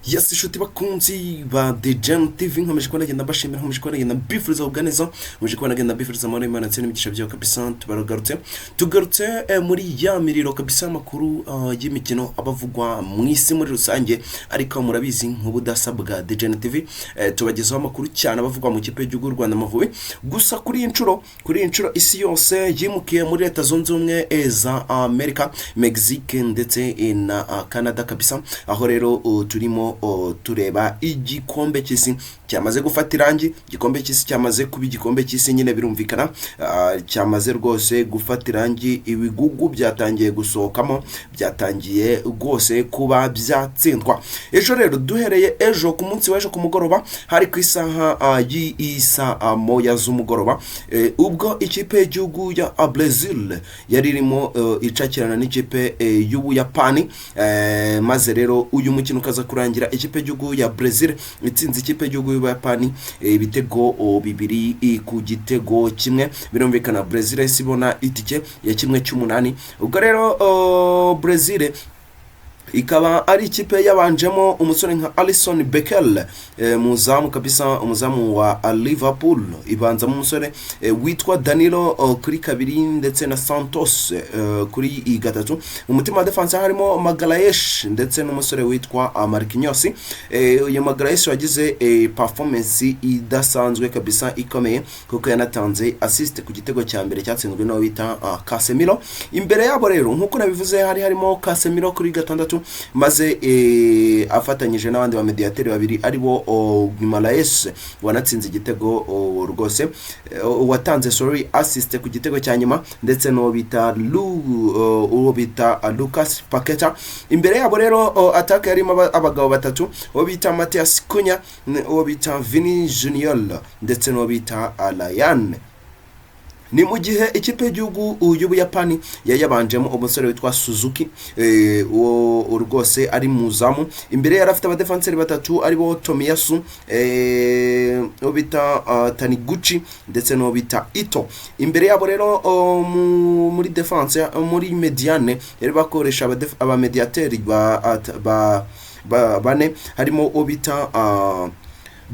Yes, inshuti bakunzi ba The Gen TV nkomeje kubona agenda bashimira nkomeje kubona agenda bifuriza kuganeza nkomeje kubona agenda bifuriza amahoro y'Imana ndetse n'imigisha byayo kabisa tugarutse muri ya miriro kabisa makuru y'imikino abavugwa mu isi muri rusange ariko murabizi nk'ubudasa bwa The Gen TV tubagezaho amakuru cyane abavugwa mu kipe y'u Rwanda Amavubi gusa kuri inshuro isi yose yimukiye muri Leta Zunze Ubumwe za Amerika, Mexique ndetse na Canada kabisa, aho rero turimo tureba igikombe cy'isi cyamaze gufata irangi. Igikombe cy'isi cyamaze kuba igikombe cy'isi nyine birumvikana, cyamaze rwose gufata irangi. Ibigugu byatangiye gusohokamo, byatangiye rwose kuba byatsindwa. Ejo rero duhereye ejo ku munsi w'ejo ku mugoroba hari ku isaha y'isa moya z'umugoroba, ubwo ikipe y'igihugu ya Brazil yari irimo icakirana n'ikipe y'Ubuyapani, maze rero uyu mukino ukaza kurangira ikipe y'igihugu ya Brazil itsinze ikipe y'igihugu y'Ubuyapani ibitego 2 ku gitego kimwe. Birumvikana Brazil isibona itike ya 1/8. Ubwo rero Brazil ikaba ari ikipe yabanjemo umusore nka Alisson Becker, muzamu kabisa, umuzamu wa Liverpool. Ibanza mu musore witwa Danilo kuri kabiri ndetse na Santos kuri gatatu. Umutima wa defense harimo Magalhaes ndetse n'umusore witwa Marquinhos. Uyu Magalhaes wagize performance idasanzwe kabisa ikomeye kuko yanatanze assist ku gitego cya mbere cyatsinzwe no bita Casemiro. Imbere yabo rero nkuko nabivuze harimo Casemiro kuri gatandatu, maze afatanyije n'abandi ba mediateri babiri aribo Guimaraes wanatsinze igitego rwose, watanze assist ku gitego cya nyuma, ndetse no bita Lucas Paqueta. Imbere yabo rero attack yarimo abagabo batatu, uwo bita Matheus Cunha, uwo bita Vini Junior ndetse no bita Ryan. Ni mu gihe ikipe y'igihugu y'Ubuyapani yayabanjemo umusore witwa Suzuki, uwo rwose ari muzamu. Imbere yari afite abadefenseri batatu aribo Tomiyasu, uwo bita Taniguchi ndetse n'uwo bita Ito. Imbere yabo rero muri defense muri mediane yari bakoresha abamediateri bane, harimo uwo bita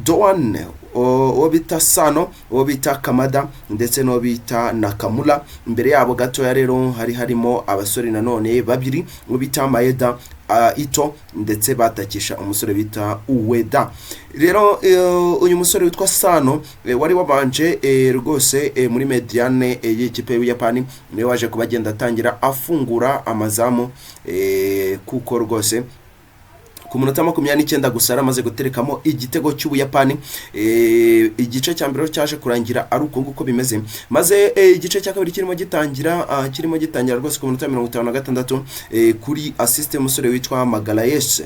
Doan, uwo bita Sano, uwo bita Kamada ndetse n'uwo bita Nakamura. Imbere yabo gato rero harimo abasore nanone babiri, uwo bita Maeda, Ito ndetse batakisha umusore bita Ueda. Rero uyu musore witwa Sano wari wabanje rwose muri mediane y'ikipe y'Ubuyapani niwe waje kubagenda atangira afungura amazamu, kuko rwose ku munota 29 gusa amaze guterekamo igitego cy'Ubuyapani. Igice cya mbere cyaje kurangira ari uko nguko bimeze, maze igice cya kabiri kirimo gitangira rwose ku munota 56 kuri assist y'umusore witwa Magalhaes.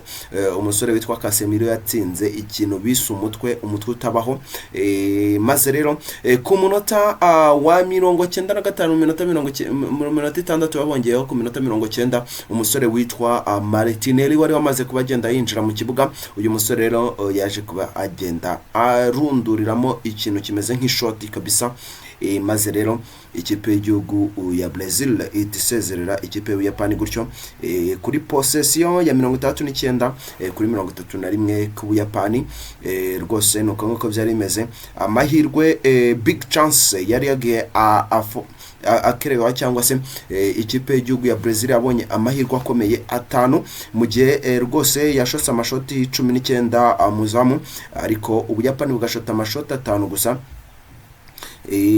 Umusore witwa Casemiro yatsinze ikintu bisu umutwe utabaho, maze rero ku munota wa 95 minota 60 babongeyeho ku minota 90 umusore witwa Martinelli wari wamaze kubagenda yinjira mu kibuga. Uyu musore rero yaje kuba agenda arunduriramo ikintu kimeze nk'ishoti kabisa, maze rero ikipe y'igihugu ya Brazil itisezerera ikipe y'Ubuyapani gutyo kuri possession ya 39 kuri 31 ku Buyapani. Rwose nuko nguko byari bimeze. Amahirwe big chance yari yagiye akerewa cyangwa se ikipe y'igihugu ya Brazil yabonye amahirwe akomeye 5 mu gihe rwose yashotse amashoti 19 muzamu, ariko Ubuyapani bugashota amashoti 5 gusa.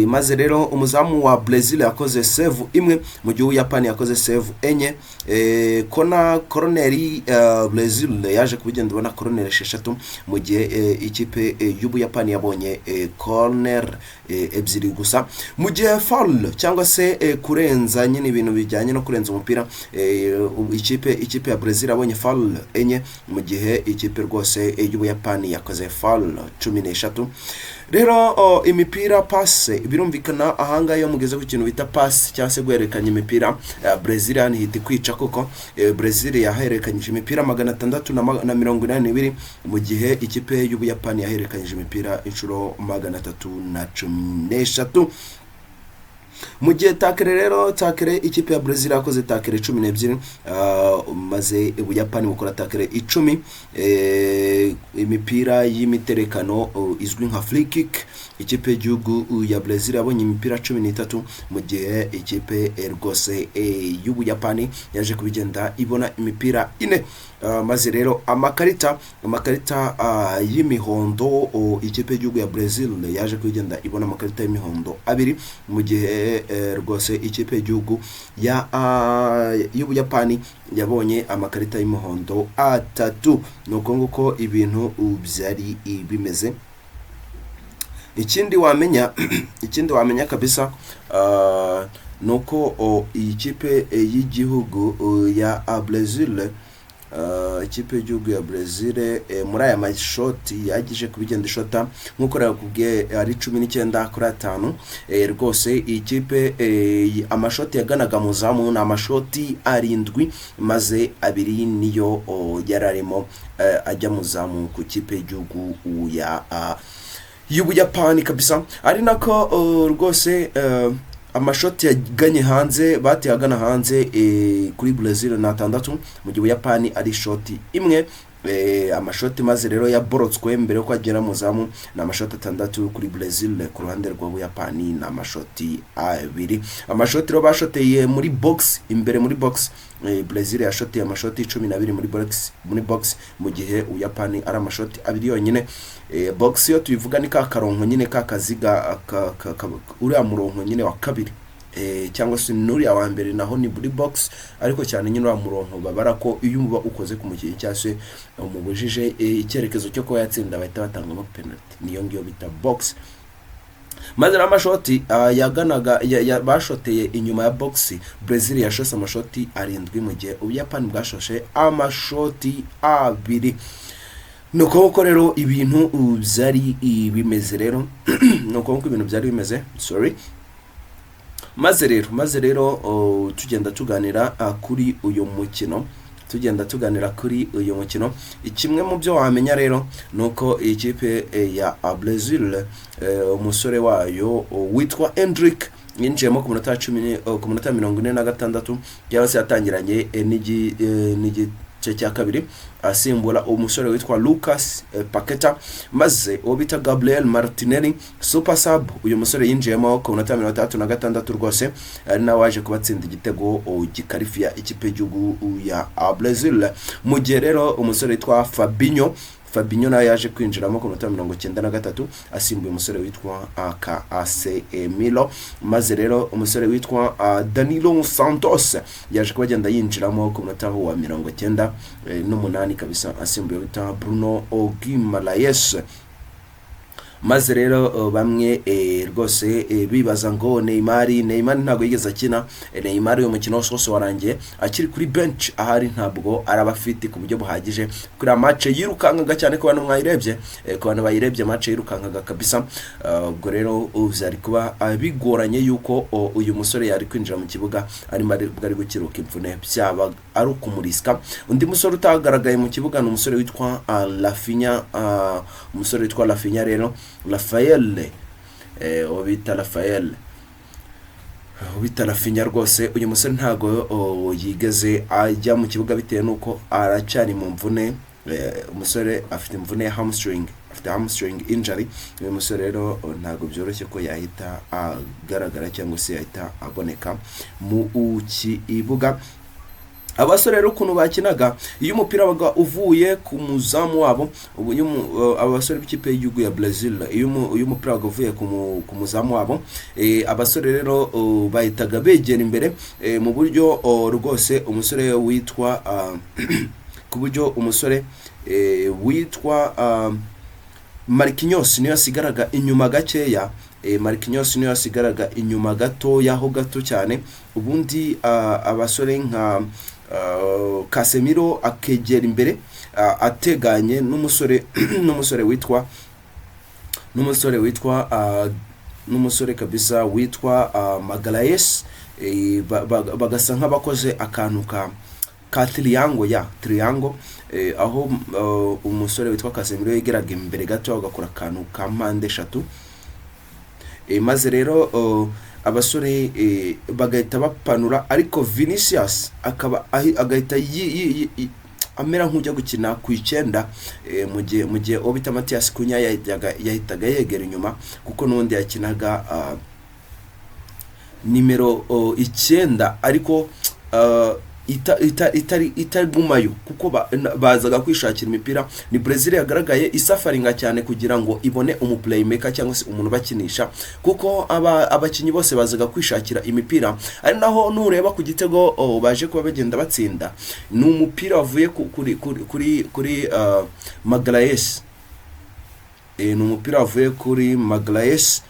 Maze rero umuzamu wa Brazil yakoze save imwe mu gihe Ubuyapani yakoze save enye. Corner Brazil yaje kubigenda ubona corner 6 mu gihe ikipe y'Ubuyapani yabonye corner 2 gusa. Mu gihe foul cyangwa se kurenza nyine ibintu bijyanye no kurenza umupira, ikipe ya Brazil yabonye foul enye mu gihe ikipe rwose y'Ubuyapani yakoze foul 13. Rero imipira passe birumvikana ahanga yo mugeze ku kintu bita passe cyangwa se guhererekanya imipira. Brazil hiti kwica koko. Brazil yahererekanyije imipira 682 mu gihe ikipe y'Ubuyapani yahererekanyije imipira inshuro 313. mu gihe takere rero takere ikipe ya Brazil yakoze takere 12 maze Ubuyapani bukora takere 10 imipira y'imiterekano izwi nka free kick ikipe y'igihugu ya Brazil yabonye imipira 13 mu gihe ikipe rwose y'Ubuyapani yaje kubigenda ibona imipira 4 maze rero amakarita y'imihondo ikipe y'igihugu ya Brazil yaje kubigenda ibona amakarita y'imihondo 2 mu gihe rwose ikipe y'igihugu y'Ubuyapani yabonye amakarita y'imihondo 3 nuko nguko ibintu byari bimeze. Ikindi wamenya kabisa nuko ikipe y'igihugu ya Brazil ikipe y'igihugu ya Brazil muri aya mashoti yagije kubigenda ishota nkuko rakubwiye ari 19-5 rwose ikipe amashoti yaganaga mu zamu na amashoti 7 maze 2 niyo yararimo ajya mu zamu ku kipe y'igihugu ya y'Ubuyapani kabisa ari nako rwose amashoti yaganye hanze batiyagana hanze kuri Brazil na 6 mu gihe Ubuyapani ari shoti imwe amashoti maze rero yaborotswe mbere ko agera mu zamu na amashoti 6 kuri Brazil ku ruhande rwa Ubuyapani na amashoti 2 amashoti ro bashoteye muri box imbere muri box Brazil yashoteye amashoti 12 muri box mu gihe Ubuyapani ari amashoti 2 yonyine box yo tuyivuga ni ka karonko nyine ka kaziga uri amuronko nyine wa kabiri cyangwa se nuri ya wa mbere naho ni muri box ariko cyane nyine wa muronko babara ko iyo uba ukoze ku mukinnyi cyase umubujije icyerekezo cyo ko yatsinda bahita batanga penalty niyo ngiyo bita box maze amashoti yaganaga bashoteye inyuma ya box Brazil yashose amashoti 7 mu gihe Ubuyapani bwashoshe amashoti 2 nuko rero ibintu byari bimeze rero nuko ibintu byari bimeze maze rero tugenda tuganira kuri uyu mukino ikimwe mu byo wamenya rero nuko ikipe ya Brazil umusore wayo witwa Endrick yinjiyemo ku minota 46 cyangwa yatangiranye n'igice cya kabiri asimbura umusore witwa Lucas Paqueta maze obita Gabriel Martinelli super sub uyu musore yinjiyemo ku minota 36 rwose ari nawe waje kubatsinda igitego gikarifia ikipe y'igihugu ya Brazil mu gihe rero umusore witwa Fabinho nawe yaje kwinjiramo ku minota 93 asimbuye umusore witwa Casemiro maze rero umusore witwa Danilo Santos yaje kubagenda yinjiramo ku minota wa 98 kabisa asimbuye witwa Bruno Guimaraes maze rero bamwe rwose bibaza ngo Neymar ntabwo yigeze akina Neymar uyu mukino wose warangiye akiri kuri bench ahari ntabwo arabafite ku buryo buhagije kuri match yirukangaga cyane ko bantu mwayirebye ko bantu bayirebye match yirukangaga kabisa ubwo rero uzari kuba bigoranye yuko uyu musore yari kwinjira mu kibuga ari bari gukiruka imvune byaba ari ukumuriska undi musore utagaragaye mu kibuga ni umusore witwa Rafinha rero Rafael obita Rafinha rwose uyu musore ntago yigeze ajya mu kibuga bitewe nuko aracyari mu mvune umusore afite imvune ya hamstring injury uyu musore rero ntago byoroshye ko yahita agaragara cyangwa se yahita aboneka mu kibuga abasore rero ukuntu bakinaga iyo umupira waga uvuye ku muzamu wabo abasore b'ikipe y'igihugu ya Brazil iyo umupira waga uvuye ku muzamu wabo abasore rero bahitaga begera imbere mu buryo rwose umusore witwa ku buryo umusore witwa Marquinhos niyo yasigaraga inyuma gakeya Marquinhos niyo yasigaraga inyuma gato cyane ubundi abasore nka Casemiro akegera imbere ateganye n'umusore kabisa witwa Magalhaes bagasa nk'abakoze akantu ka triangle aho umusore witwa Casemiro yegeraga imbere gato agakora akantu ka mpande 3 maze rero abasore bagahita bapanura, ariko Vinicius akaba agahita amera nk'ujya gukina ku icyenda, mu gihe uwo bita Matias Cunha yahitaga yegera inyuma, kuko n'undi yakinaga nimero 9, ariko itagumayo kuko bazaga kwishakira imipira. Ni Brazil yagaragaye isafaringa cyane kugira ngo ibone umuplaymaker cyangwa se umuntu bakinisha, kuko abakinyi bose bazaga kwishakira imipira. Ari naho nureba ku gitego baje kuba bagenda batsinda, ni umupira wavuye kuri Magalhaes, ni umupira wavuye kuri Magalhaes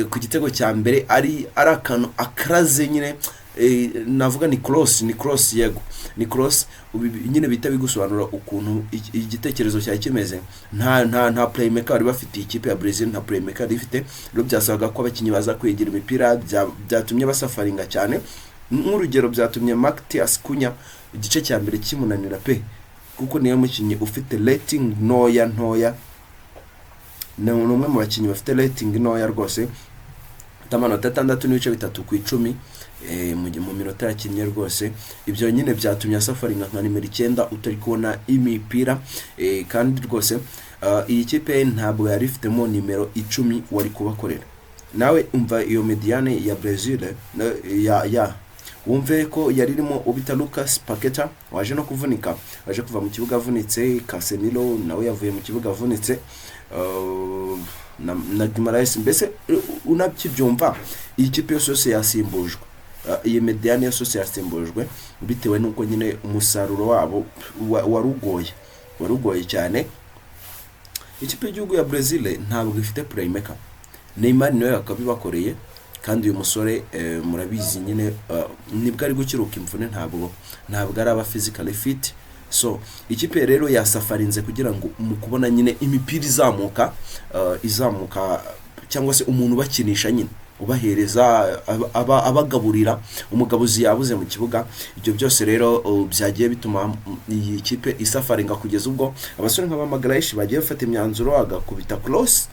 ku gitego cya mbere, ari akantu akaraze nyine, navuga ni cross yego, ni cross nyine bita bigusobanura ukuntu igitekerezo cya kimeze. Nta playmaker bari bafite ikipe ya Brazil, nta playmaker ifite, rero byasabaga ko abakinyi baza kwegera imipira, byatumye basafaringa cyane. Nk'urugero byatumye Matias Cunha igice cya mbere kimunanira pe, kuko niyo mukinyi ufite rating ntoya, ni umwe mu bakinyi bafite rating ntoya rwose, amanota 6.3 ku 10 mu minota yakinnye rwose. Ibyo nyine byatumye asafaringa nka nimero 9 utari kubona imipira, kandi rwose iyi kipe ntabwo yari ifitemo nimero 10 wari kubakorera. Nawe umva iyo mediane ya Brazil wumve ko yari irimo ubita Lucas Paqueta waje no kuvunika, waje kuva mu kibuga avunitse, Casemiro nawe yavuye mu kibuga avunitse, na Guimaraes. Mbese unakibyumva iyi kipe yose yasimbujwe, iyi mediane yose yasimbujwe bitewe nuko nyine umusaruro wabo warugoye cyane. Ikipe y'igihugu ya Brazil ntabwo ifite playmaker, Neymar niwe akabibakoreye, kandi uyu musore murabizi nyine nibwo ari gukiruka imvune, ntabwo ari aba physically fit. So ikipe rero yasafarinze kugira ngo mu kubona nyine imipira izamuka cyangwa se umuntu bakinisha nyine ubahereza abagaburira, umugabuzi yabuze mu kibuga. Ibyo byose rero byagiye bituma iyi kipe isafaringa kugeza ubwo abasore nk'aba Magalhaes bagiye bafata imyanzuro, agakubita cross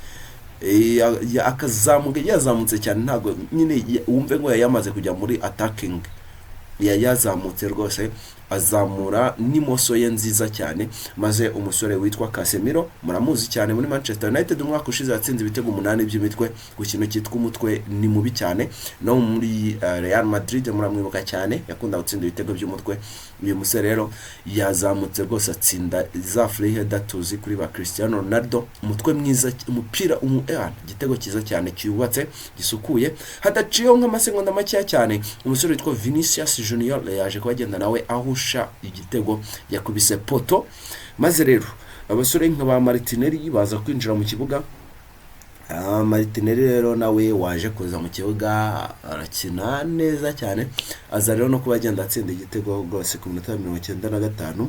akazamuka, yazamutse cyane, ntabwo nyine wumve ngo yamaze kujya muri attacking, yazamutse rwose, azamura n'imoso ye nziza cyane, maze umusore witwa Casemiro muramuzi cyane muri Manchester United, umwaka ushize yatsinze ibitego 8 by'imitwe ku kintu cyitwa umutwe, ni mubi cyane. No muri Real Madrid muramwibuka cyane, yakunda gutsinda ibitego by'umutwe. Uyu musore rero yazamutse rwose, atsinda za free header tuzi kuri ba Cristiano Ronaldo, umutwe mwiza, umupira igitego cyiza cyane cyubatse gisukuye, hadaciyeho nk'amasegonda make cyane. Umusore witwa Vinicius Junior yaje kubagenda nawe ahusha igitego, yakubise poto. Maze rero abasore nk'aba Martinelli baza kwinjira mu kibuga. Martinelli rero nawe waje kuza mu kibuga, arakina neza cyane, aza rero no kubagenda atsinda igitego rwose ku minota 95,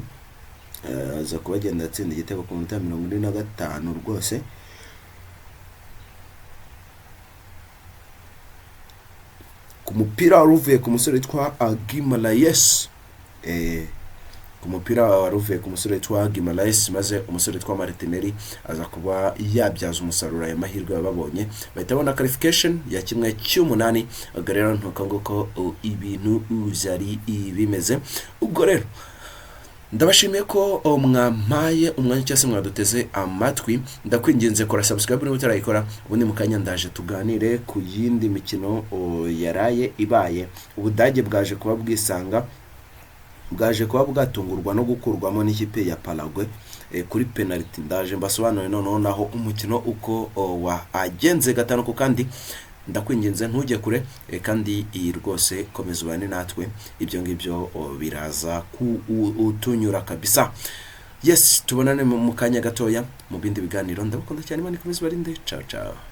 aza kubagenda atsinda igitego ku minota 45 rwose. Ku mupira waruvuye ku musore witwa Guimaraes, ku mupira waruvuye ku musore witwa Guimaraes, maze umusore witwa Martinelli aza kuba yabyaza umusaruro aya mahirwe babonye, bahita babona qualification ya 1/8. Rero ntuko ibintu byari bimeze. Ubwo rero ndabashimiye ko mwampaye umwanya cyase mwaduteze amatwi. Ndakwinginze kora subscribe niba utarayikora, ubundi mukanya ndaje tuganire ku yindi mikino yaraye ibaye. Ubudage bwaje kuba bwisanga, bwaje kuba bwatungurwa no gukurwamo n'ikipe ya Paraguay kuri penalty. Ndaje mbasobanure noneho naho umukino uko wagenze gatanu ku kandi. Ndakwinginze ntujye kure, kandi rwose komeza ubane natwe, ibyo ngibyo biraza utunyura kabisa. Yes, tubonane mu kanya gatoya mu bindi biganiro. Ndabakunda cyane, Imana ikomeze barinde. Ciao ciao.